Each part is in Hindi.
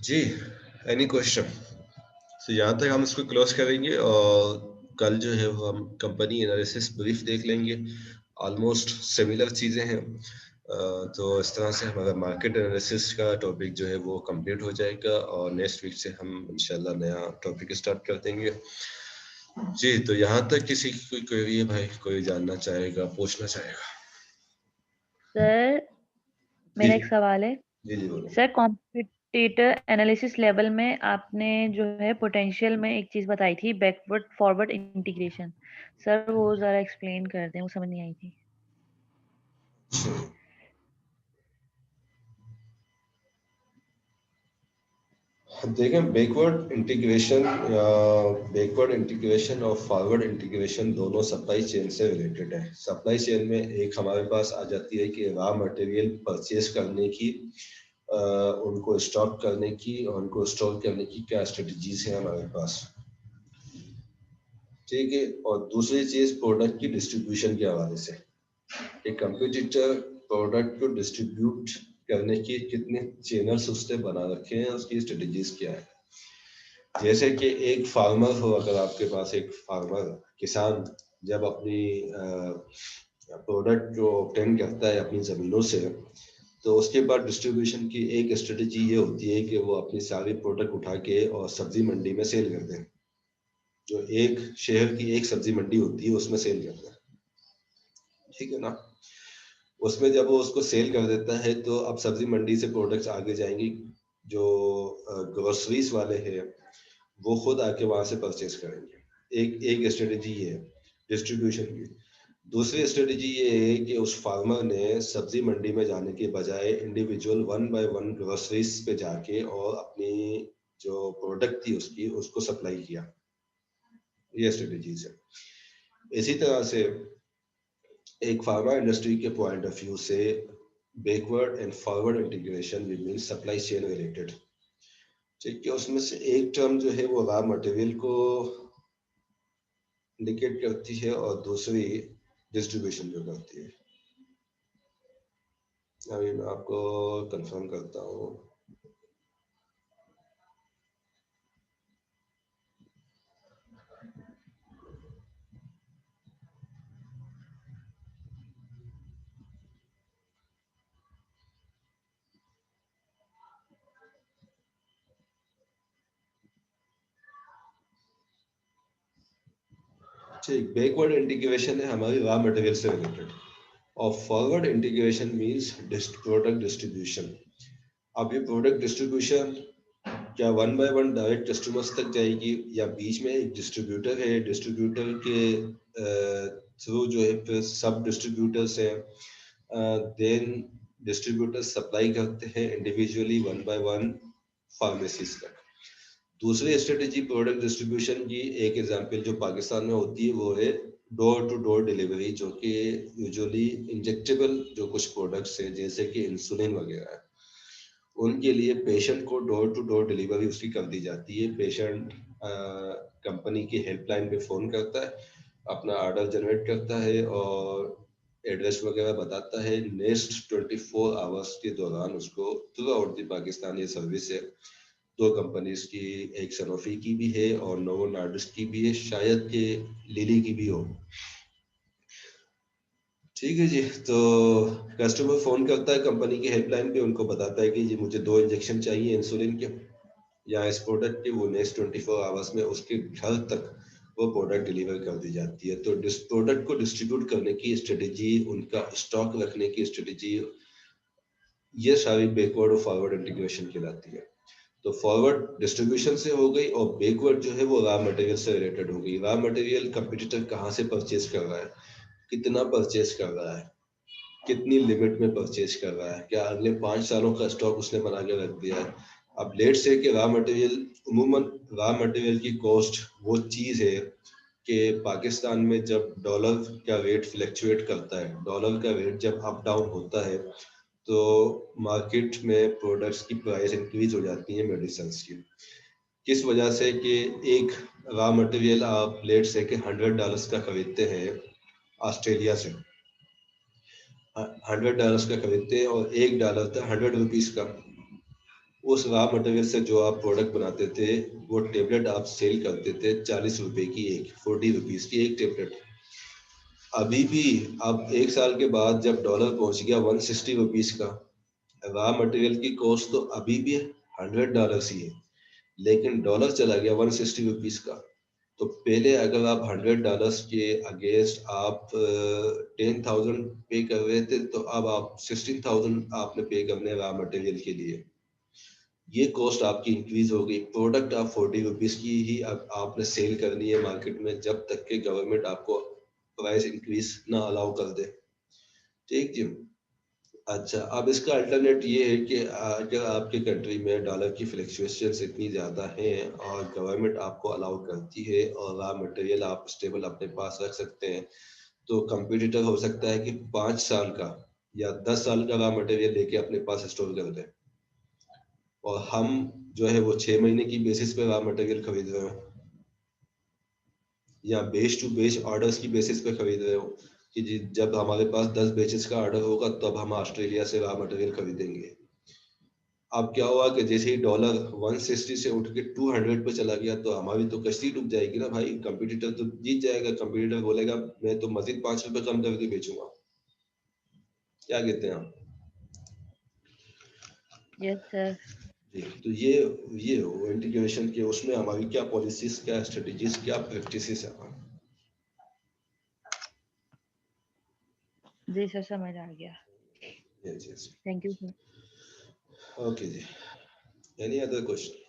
जी, एनी क्वेश्चन? तो यहाँ तक हम इसको क्लोज करेंगे और कल जो है वो हम कंपनी एनालिसिस ब्रीफ देख लेंगे। ऑलमोस्ट सिमिलर चीज़ें हैं। तो इस तरह से हमारा मार्केट एनालिसिस का टॉपिक जो है वो कंप्लीट हो जाएगा और नेक्स्ट वीक से हम इंशाल्लाह नया टॉपिक स्टार्ट कर देंगे। जी, तो यहाँ तक किसी की कोई क्वेरी है भाई, कोई जानना चाहेगा, पूछना चाहेगा? सर जी, मेरा एक सवाल है। जी, जी बोलो। सर कॉम्पिटिटर एनालिसिस लेवल में आपने जो है पोटेंशियल में एक चीज बताई थी, बैकवर्ड फॉरवर्ड इंटीग्रेशन। सर वो जरा एक्सप्लेन कर दें, वो समझ नहीं आई थी। देखें, बैकवर्ड इंटीग्रेशन और फॉरवर्ड इंटीग्रेशन दोनों सप्लाई चेन से रिलेटेड है। सप्लाई चेन में एक हमारे पास आ जाती है कि रॉ मटेरियल परचेज करने की, उनको स्टॉक करने की और उनको स्टोर करने की क्या स्ट्रेटजीज है हमारे पास, ठीक है। और दूसरी चीज प्रोडक्ट की डिस्ट्रीब्यूशन के हवाले से, एक कंपटीटर प्रोडक्ट को डिस्ट्रीब्यूट करने की कितने चैनल्स उसने बना रखे हैं, उसकी स्ट्रेटजीज क्या है। जैसे कि एक फार्मर हो, अगर आपके पास एक फार्मर किसान जब अपनी प्रोडक्ट को ऑब्टेन करता है अपनी ज़मीनों से, तो उसके बाद डिस्ट्रीब्यूशन की एक स्ट्रेटजी ये होती है कि वो अपनी सारी प्रोडक्ट उठा के और सब्जी मंडी में सेल कर दें। जो एक शहर की एक सब्जी मंडी होती है उसमें सेल कर दें, ठीक है ना। उसमें जब वो उसको सेल कर देता है तो अब सब्जी मंडी से प्रोडक्ट्स आगे जाएंगी, जो ग्रोसरीज वाले हैं वो खुद आके वहां से परचेज करेंगे। एक एक स्ट्रेटजी ये है डिस्ट्रीब्यूशन की। दूसरी स्ट्रेटजी ये है कि उस फार्मर ने सब्जी मंडी में जाने के बजाय individual one by one groceries पे जाके और अपनी जो प्रोडक्ट थी उसकी उसको सप्लाई किया। ये स्ट्रेटजीज है। इसी तरह से एक फार्मा इंडस्ट्री के पॉइंट ऑफ व्यू से backward and forward integration will mean supply chain related, ठीक है। उसमें से एक टर्म जो है वो रॉ मटेरियल को इंडिकेट करती है और दूसरी डिस्ट्रीब्यूशन जो करती है। अभी मैं आपको कंफर्म करता हूँ। ठीक, बैकवर्ड इंटीग्रेशन है हमारी रॉ मटेरियल से रिलेटेड और forward integration means product distribution. अब ये प्रोडक्ट डिस्ट्रीब्यूशन क्या one by one direct customers तक जाएगी या बीच में एक डिस्ट्रीब्यूटर है, डिस्ट्रीब्यूटर के थ्रू जो है फिर सब डिस्ट्रीब्यूटर्स हैं, देन डिस्ट्रीब्यूटर सप्लाई करते हैं individually one by one pharmacies तक। दूसरी स्ट्रेटेजी प्रोडक्ट डिस्ट्रीब्यूशन की एक एग्जांपल जो पाकिस्तान में होती है वो है डोर टू डोर डिलीवरी, जो कि यूजुअली इंजेक्टेबल जो कुछ प्रोडक्ट्स हैं जैसे कि इंसुलिन वगैरह है, उनके लिए पेशेंट को डोर टू डोर डिलीवरी उसकी कर दी जाती है। पेशेंट कंपनी की हेल्पलाइन पे फ़ोन करता है, अपना ऑर्डर जनरेट करता है और एड्रेस वगैरह बताता है। नेक्स्ट 24 आवर्स के दौरान उसको थ्रू आउट द पाकिस्तान ये सर्विस है। दो कंपनीज की, एक सनोफी की भी है और नोवो नॉर्डिस्क की भी है, शायद कि लिली की भी हो, ठीक है जी। तो कस्टमर फोन करता है कंपनी की हेल्पलाइन पे, उनको बताता है कि जी मुझे 2 इंजेक्शन चाहिए इंसुलिन के या इस प्रोडक्ट के, वो नेक्स्ट 24 आवर्स में उसके घर तक वो प्रोडक्ट डिलीवर कर दी जाती है। तो प्रोडक्ट को डिस्ट्रीब्यूट करने की स्ट्रेटेजी, उनका स्टॉक रखने की स्ट्रेटेजी, ये सारी बैकवर्ड और फॉरवर्ड इंटीग्रेशन कहलाती है। तो फॉरवर्ड डिस्ट्रीब्यूशन से हो गई और बैकवर्ड जो है वो रॉ मटेरियल से रिलेटेड हो गई। रॉ मटेरियल कंपटीटर कहाँ से परचेज कर रहा है, कितना परचेज कर रहा है, कितनी लिमिट में परचेज कर रहा है, क्या अगले 5 सालों का स्टॉक उसने बना के रख दिया है। अब लेट से कि रॉ मटेरियल, उमूमन रॉ मटेरियल की कॉस्ट वो चीज़ है कि पाकिस्तान में जब डॉलर का रेट फ्लक्चुएट करता है, डॉलर का रेट जब अप डाउन होता है तो मार्केट में प्रोडक्ट्स की प्राइस इंक्रीज हो जाती है मेडिसिन की। किस वजह से कि एक रॉ मटेरियल आप लेट से कि $100 का खरीदते हैं ऑस्ट्रेलिया से, $100 का खरीदते हैं और $1 था 100 रुपीज का, उस रॉ मटेरियल से जो आप प्रोडक्ट बनाते थे, वो टेबलेट आप सेल करते थे 40 रुपए की एक, 40 रुपीज की एक टेबलेट। अभी भी अब 1 साल के बाद जब डॉलर पहुंच गया 160 रुपीज का, रॉ मटेरियल की कॉस्ट तो अभी भी $100 ही है, लेकिन डॉलर चला गया 160 रुपीज का। तो पहले अगर आप $100 के अगेंस्ट आप 10,000 पे कर रहे थे, तो अब आप 16,000 आपने पे करने रॉ मटेरियल के लिए। ये कॉस्ट आपकी इंक्रीज हो गई। प्रोडक्ट आप 40 रुपीज की ही अब आपने सेल करनी है मार्केट में, जब तक कि गवर्नमेंट आपको प्राइस इंक्रीज ना अलाउ कर दे। ठीक जी। अच्छा, अब इसका अल्टरनेट ये है कि अगर आपके कंट्री में डॉलर की फ्लक्चुएशंस इतनी ज़्यादा हैं और गवर्नमेंट आपको अलाउ करती है और रॉ मटेरियल आप स्टेबल अपने पास रख सकते हैं, तो कंपटीटर हो सकता है कि 5 साल का या 10 साल का रॉ मटेरियल लेके अपने पास स्टोर कर दे, और हम जो है वो 6 महीने की बेसिस पे रॉ मटेरियल खरीद रहे हो, या बेच टू बेच ऑर्डर्स की बेसिस पे खरीद रहे हो कि जब हमारे पास 10 बैचेस का ऑर्डर होगा तब हम ऑस्ट्रेलिया से रॉ मटेरियल खरीदेंगे। अब क्या हुआ कि जैसे ही डॉलर 160 से उठ के 200 पे चला गया, तो हमारी तो कश्ती डूब जाएगी ना भाई। कंपटीटर तो जीत जाएगा, कंपटीटर बोलेगा मैं तो मजीद 5 रुपए कम करके बेचूंगा। क्या कहते हैं आप? Yes sir. जी, तो ये हो इंटीग्रेशन के, उसमें हमारी क्या पॉलिसीज, क्या स्ट्रेटेजीज, क्या प्रैक्टिसेस है। जी सर, समझ आ गया। Yes yes. Thank you sir. Okay ji, any other question?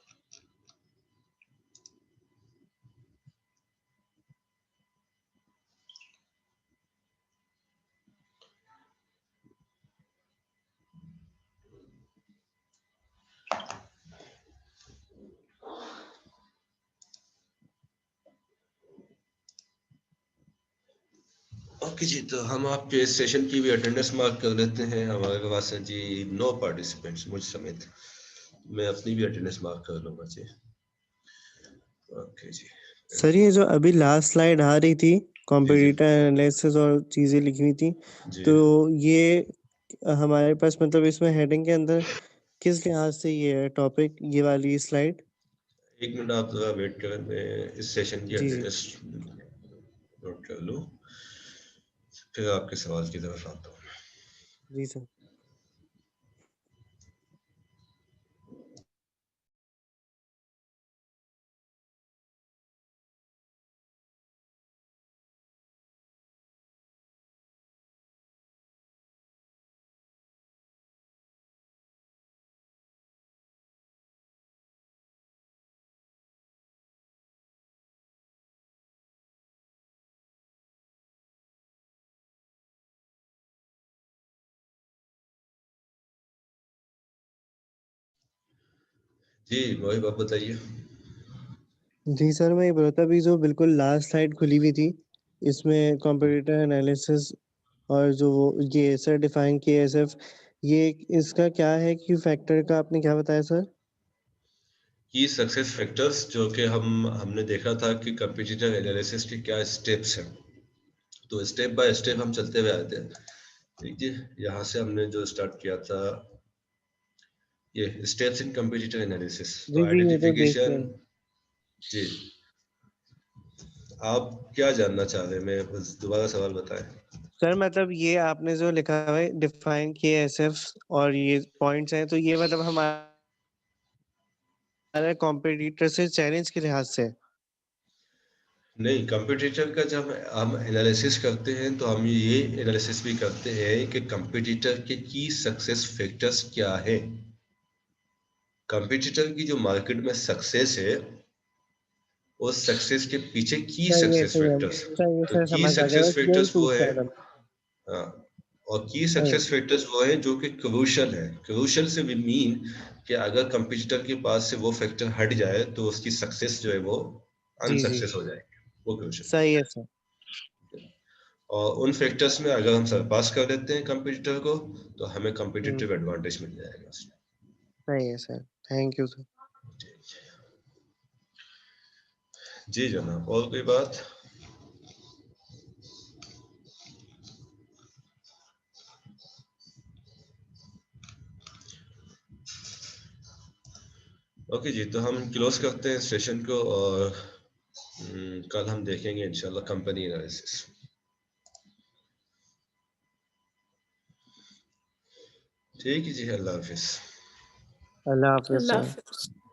Okay ji, तो हम आपके इस सेशन की भी अटेंडेंस मार्क कर लेते हैं। हमारे पास है जी 9 पार्टिसिपेंट्स मुझ समेत। मैं अपनी भी अटेंडेंस मार्क कर लूंगा जी। ओके जी। सर ये जो अभी लास्ट स्लाइड आ रही थी, कॉम्पिटिटर एनालिसिस और चीजें लिखी हुई थी, जी तो ये हमारे पास मतलब इसमें हेडिंग के अंदर किस लिहाज से ये है टॉपिक, ये वाली स्लाइड? 1 मिनट आप जरा वेट करें, मैं इस सेशन की जी जी अटेंडेंस नोट कर लूँ, फिर आपके सवाल की तरफ आता हूँ। जी सर। जी मोहिब, आप बताइए। जी सर, मैं ये बोल रहा था अभी जो बिल्कुल लास्ट स्लाइड खुली हुई थी, इसमें कॉम्पिटिटर एनालिसिस और जो वो ये सर्टिफाइंग KSF, ये इसका क्या है कि फैक्टर का आपने क्या बताया सर? की सक्सेस फैक्टर्स, जो कि हमने देखा था कि कंपटीटर एनालिसिस के क्या स्टेप्स हैं, तो स्टेप बाय स्टेप हम चलते हुए आए थे। देखिए, यहाँ से हमने जो स्टार्ट किया था, ये स्टेप्स इन कंपटीटर एनालिसिस, तो जी जी, ये तो देख आइडेंटिफिकेशन। रहे हैं जी, आप क्या जानना चाह रहे हैं, मैं बस दोबारा सवाल बताएं। सर। मतलब ये आपने जो लिखा हुआ है डिफाइन KSF और ये पॉइंट्स हैं, तो ये मतलब हमारा कॉम्पिटिटर से चैलेंज के लिहाज से? नहीं, कंपटीटर का जब हम एनालिसिस करते हैं तो हम ये एनालिसिस भी करते हैं कि कंपटीटर के की सक्सेस फैक्टर्स क्या है। कंपटीटर की जो मार्केट में सक्सेस है, उस सक्सेस के पीछे की सही है सक्सेस सही है फैक्टर्स। सही है तो सर, की समझ आ गया, सक्सेस बस यही फैक्टर्स वो पूछ है। रहा था। हाँ, और की सही है। सक्सेस फैक्टर्स वो है जो कि क्रूशल है। क्रूशल से भी मीन कि अगर कंपटीटर के पास से वो फैक्टर हट जाए तो उसकी सक्सेस जो है वो जी जी, अनसक्सेस हो जाएगी, वो क्रूशल। सही है सर। और उन फैक्टर्स में अगर हम सरपास कर लेते हैं कंपटीटर को, तो हमें हम्म, कंपटीटिव एडवांटेज मिल जाएगा उसमें। सही है सर, थैंक यू सर। जी जनाब, और कोई बात? ओके जी, तो हम क्लोज करते हैं सेशन को और कल हम देखेंगे इंशाल्लाह कंपनी एनालिसिस। ठीक है जी, अल्लाह हाफिज। अल्लाह हाफिज अल्लाह सर। हाफिज।